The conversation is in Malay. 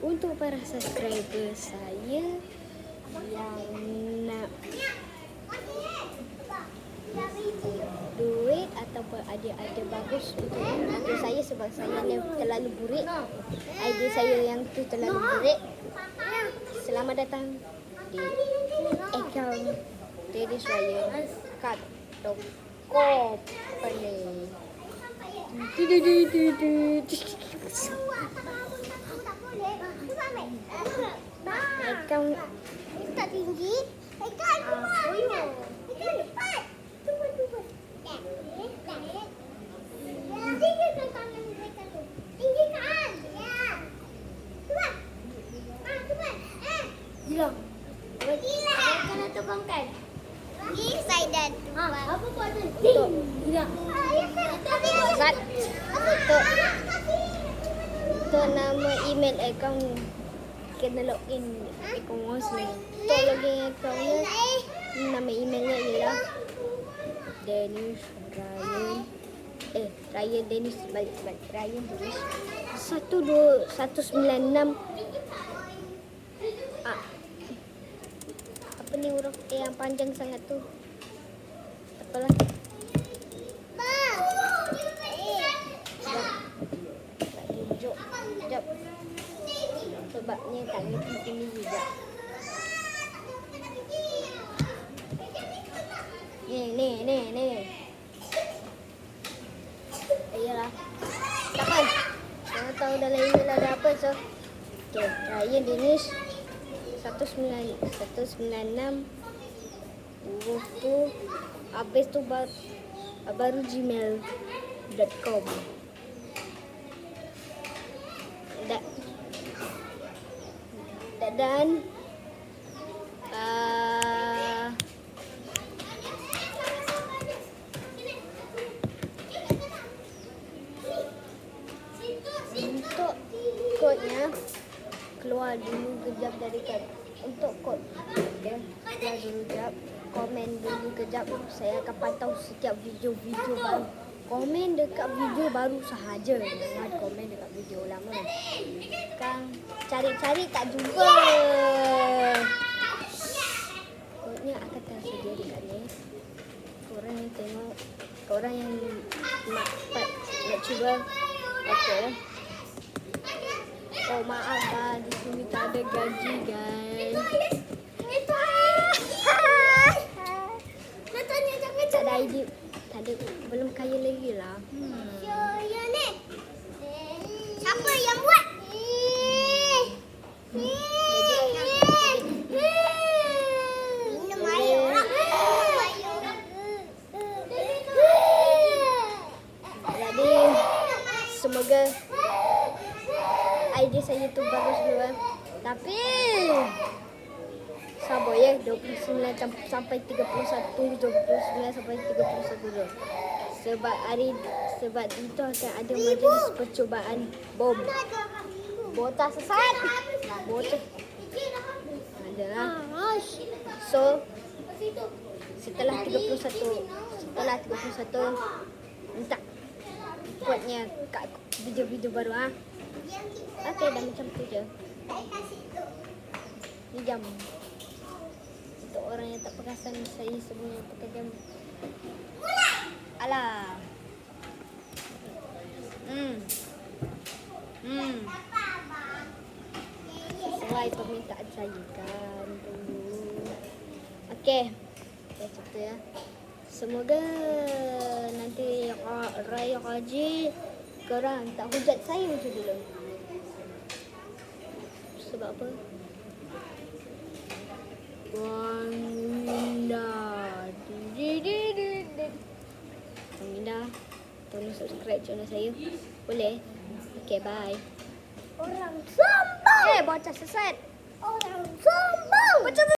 Untuk para subscriber saya yang nak duit ataupun ada bagus untuk idea saya sebab saya ni terlalu burik. Idea saya yang tu terlalu burik. Selamat datang di akaun Dennis Ryan kat toko Play. Akaun tak tinggi. Ikan cepat. Tinggikan. Ya. Cepat. Cepat. hilang. Kena tumbangkan. Saya dah tumbang. Apa buat tu? Hilang. Zat. Untuk nama email akaun kena login akaun Wasmi. Untuk login akaunnya, nama emailnya ialah Dennis Ryan. Ryan Dennis balik Ryan Dennis 196. Apa ni huruf A yang panjang sangat tu? Apalah. Tak tunjuk. Sekejap. Sebabnya tak ngerti sini juga. Ni. Ayolah. Takkan. Jangan tahu dalam email ada apa. So. Okay. Ryan Dennis 196 huruf tu. Habis tu baru gmail.com. Dan untuk kodnya keluar dulu kejap dari kad. Untuk kod dia keluar dulu kejap. Komen dulu kejap. Saya akan pantau setiap video-video baru. Komen dekat video baru sahaja. Jangan komen dekat video lama. Sekarang cari-cari tak jumpa. Kodnya akan tersedia dekat ni. Korang yang tengok, korang yang nak cuba. Okey. Oh maaf lah, di sini tak ada gaji guys. Tak ada idea. Tak ada, belum kaya lagi lah. Ya ni. Siapa yang buat? Minum air orang. Jadi semoga idea saya tu bagus dulu. Tapi sabar ya, 29 sampai 31, 29 sampai 31 dulu. Sebab itu akan ada majlis percubaan bom. Botol sesat. Botol. Adalah. So setelah 31 minta buatnya kat video-video baru Okey, dah macam tu je. Ni jam. Untuk orang yang tak perasan saya sebenarnya pakai jam. Alah. Sesuai permintaan saya kan dulu. Okey. Macam tu ya. Semoga nanti Raya Haji korang tak hujat saya macam dulu. Sebab apa? Wanginda, tolong subscribe channel saya. Boleh? Okay, bye. Orang sombong. Bocah sesat. Orang sombong.